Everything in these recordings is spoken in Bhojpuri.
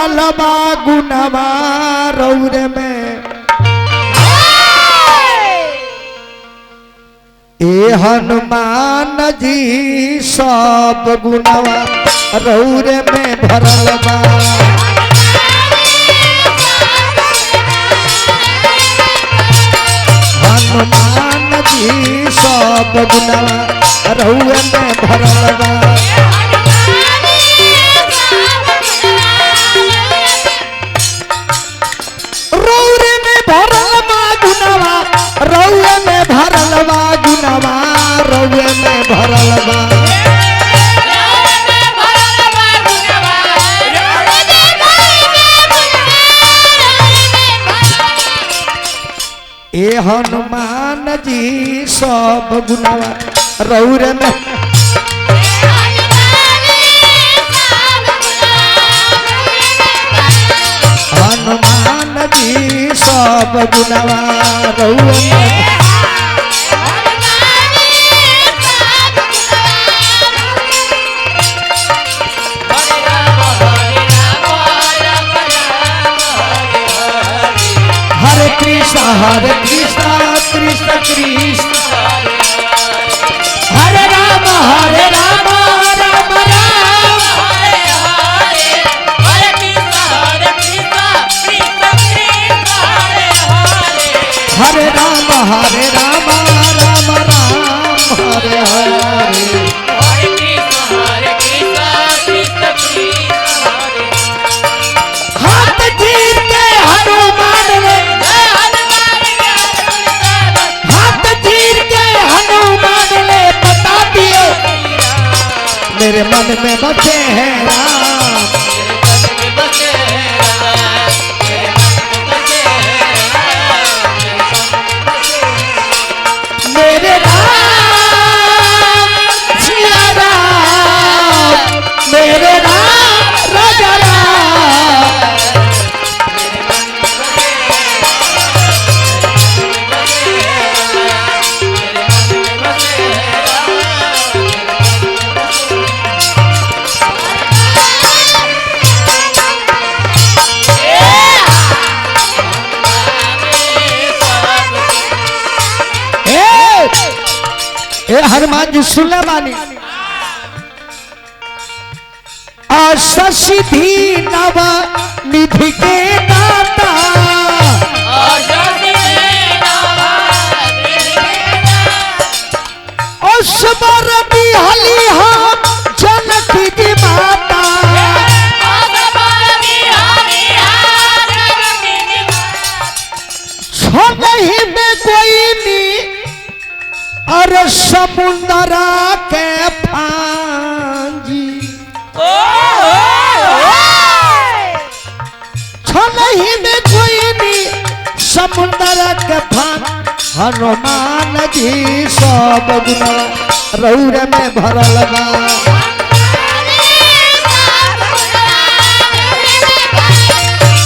भरल बा गुनवा रौर में ए हनुमान जी सब गुनवा रौर में भरल बा हनुमान जी सब गुनवा रौर में भरल बा रौर में भरल बा गुनवा रौर में भरल बा गुनवा रौर में भरल बा ए हनुमान जी सब गुनवा रौर में हनुमान जी सब गुनवा रौर में हरे कृष्ण कृष्ण कृष्ण हरे राम राम राम हरे कृष्ण कृष्ण कृष्ण हरे राम राम राम हरे हरे हाथ चीर के हनुमान ने हाथ चीर के हनुमान ने बता दिए मेरे मन में बसे हैं राम मेरे राम सिया राम मेरे राम राजा राम हनुमान जी सुनले बानी सिद्धि नव निधि के दाता असबर बिहली हम जनकी जी माता नहीं में कोई नहीं अरे समुंदरा के फांजी नहीं में कोई नहीं समुंदरा के फांज हनुमान जी सब गुना रौर में भरल बा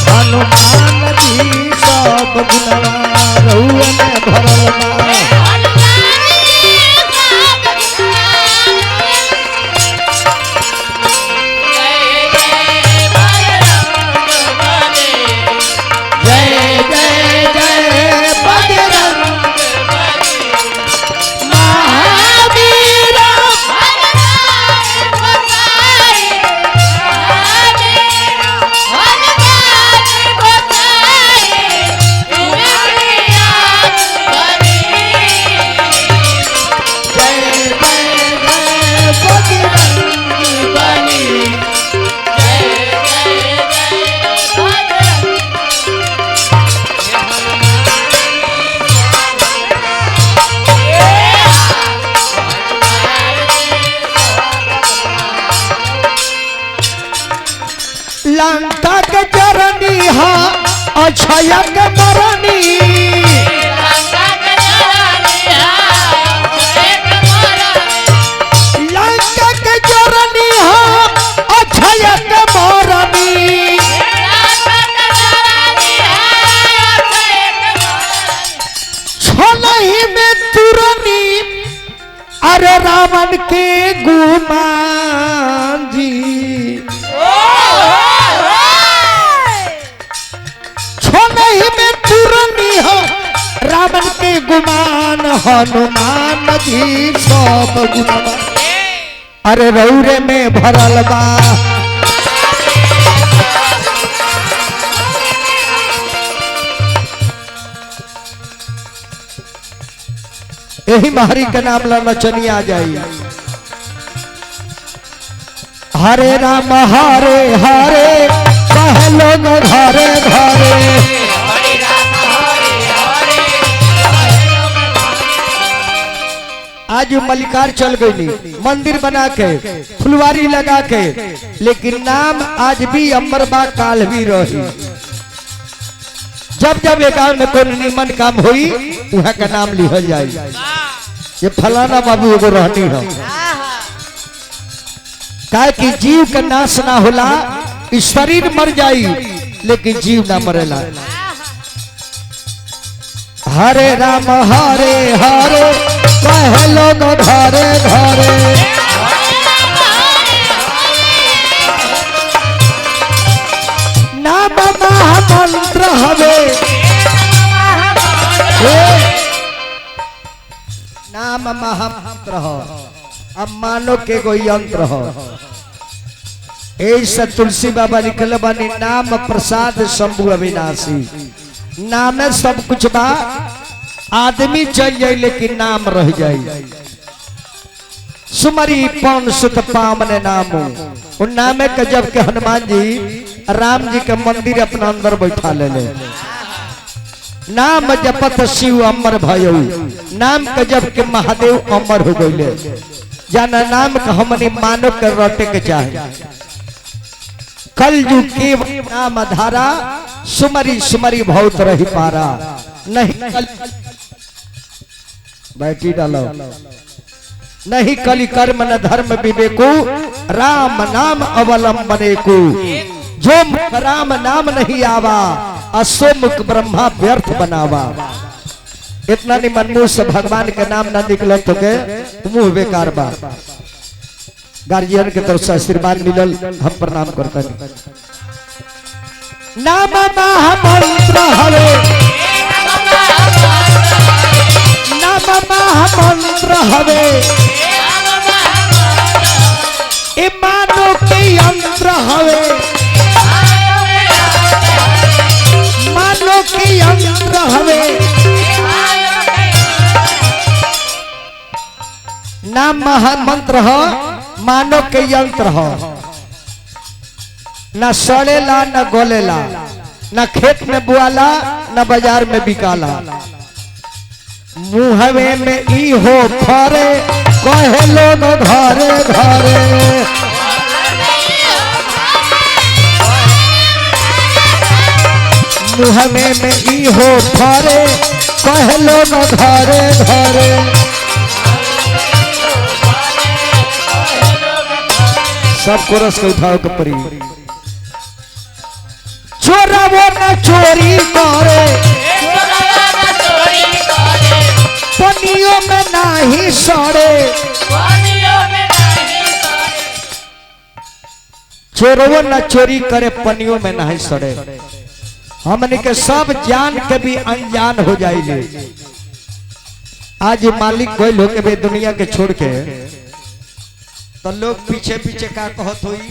हनुमान जी सब गुना रौर में भरल बा लंका के चरनी हा अक्षय के मरनी लंका के चरनी हा अक्षय के मरनी छोलही में तुरनी अरे रावण के गुमान जी हनुमान जी सब गुणवा अरे रौरे में भरल बा। यही महारी के नाम ला नचनी आ जाई। हरे राम हरे हरे कहलो न घरे घरे आज मलिकार चल गई मंदिर बना के फुलवारी लगा के, लेकिन नाम आज भी अमर बा काल भी रही। जब जब एक गांव में कोई निमन काम हुई वहाँ का नाम लिखल जाए ये फलाना बाबू एगो रहनी हो। काहे कि जीव का नाश ना होला, शरीर मर जाई लेकिन जीव ना मरेला। हरे राम हरे हरे कहलो न घरे घरे नाम महामंत्र हवे नाम महामंत्र हो। अब मानो के कोई यंत्र हो। ऐसा तुलसी बाबा निकल बानी नाम प्रसाद शंभु अविनाशी। नाम सब कुछ बा, आदमी चल जाए लेकिन नाम रह जाए। सुमरी पौन सुत पामने नामो उन नामे के जब के हनुमान जी राम जी के मंदिर अपना अंदर बैठा ले ले। नाम जपत शिव अमर भयो, नाम के जब के महादेव अमर हो गए। जाना नाम का हमने मानो के रोटे के चाहे। कल यु के नाम धारा सुमरी सुमरी बहुत रही पारा। नहीं कल बैठी डालो नहीं कली कर्म न धर्म विवेको राम नाम अवलंबने को। जो राम नाम नहीं आवा असो मुख ब्रह्मा व्यर्थ बनावा। इतना नहीं मन मुंह से भगवान के नाम ना निकल तो के मुंह बेकार बा। गार्जियन के तरफ से आशीर्वाद मिलल हम प्रणाम करते हैं। नाम महामंत्र हवे नाम महामंत्र हवे ए मानो के यंत्र हवे मानो के यंत्र हवे। नाम महामंत्र हो मानो के यंत्र हो। न सड़ेला न गोलेला, न खेत में बुआला न बाजार में बिकाला। मुहवे में ई हो फरे कहे लोग घरे घरे। मुहवे में ई हो फरे कहे लोग घरे घरे। सब कोरस को उठाओ के परी। चोरा वो न चोरी करे पनियों में नहीं सड़े। चोरवो न चोरी करे पनियों में नहीं सड़े। हमने के सब जान के भी अनजान हो जाइले। आज मालिक गोइल होके भी दुनिया के छोड़ के तो लोग पीछे पीछे का कहत हुई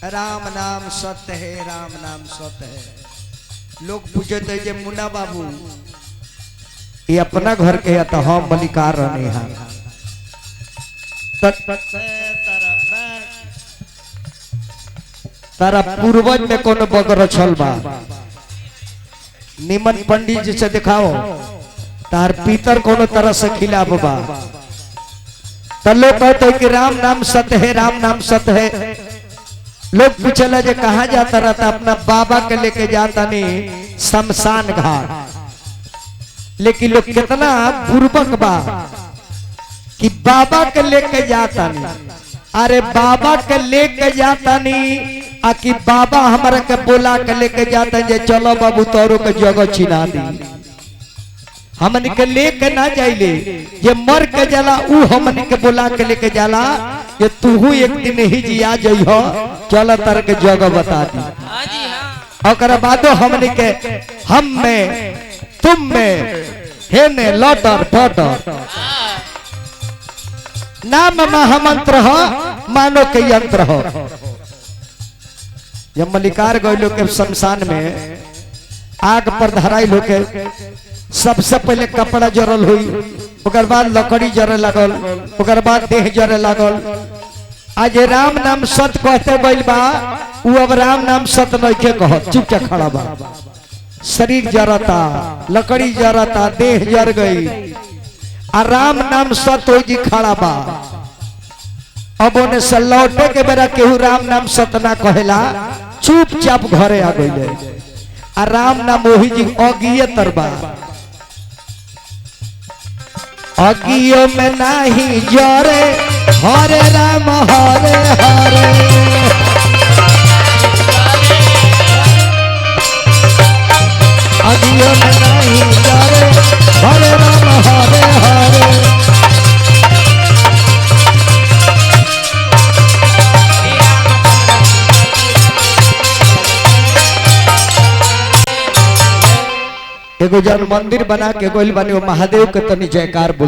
राम नाम सत्य है राम नाम सत्य है। लोग पूछे थे जे मुन्ना बाबू ये अपना घर के है तो हम मलिकार रहने हैं। तारा पूर्वज में कौन बगर छल बा निमन पंडित जी से दिखाओ तार पीतर कोनो तरह से खिलाफ बा। तो लोग कहते कि राम नाम सत्य है राम नाम सत्य है। लोग पूछला जे कहाँ जाता रहता अपना बाबा के लेके जाता नहीं शमशान घाट। लेकिन लोग कितना पूर्वक बा कि बाबा के लेके जाता नहीं। अरे बाबा के लेके जाता नहीं आ कि बाबा हमारा के बोला के लेके जाता जे चलो बाबू तोरो के जगह चिना दी। हमन के लेके ना जाइले ये मर के जाला ऊ हमन के बोला के लेके जाला ये तू एक दिन ही जिया जइहो चल तर के जगह बता दी। हाँ जी हाँ। और बादो हमन के हम में तुम में हे ने लटर पटर नाम महामंत्र हो मानो के यंत्र हो। जब मल्लिकार गए के शमशान में आग पर धराई लोके सबसे पहले कपड़ा जरल हुई, ओकर बाद लकड़ी जरे लगल, ओकर बाद देह जरे लगल। आज राम नाम सत कहते गइल बा, उ अब राम नाम सत नइखे कह, चुपचाप खड़ा बा। शरीर जरता, लकड़ी जरता, देह जर गई, आ राम नाम सत हो जी खड़ा बा। अब ओने से लौटे के बेरा केहू राम नाम सत ना कहेला, चुपचाप घरे आ गइले। आ राम नाम ओही जी अगिए तरबा, अगियो में नाही जरे, हरे राम हरे हरे। अगियो में नाही जरे, हरे राम हरे हरे। एगो जन मंदिर बना के गोइल बानी, वो महादेव के तनी जयकार बोल।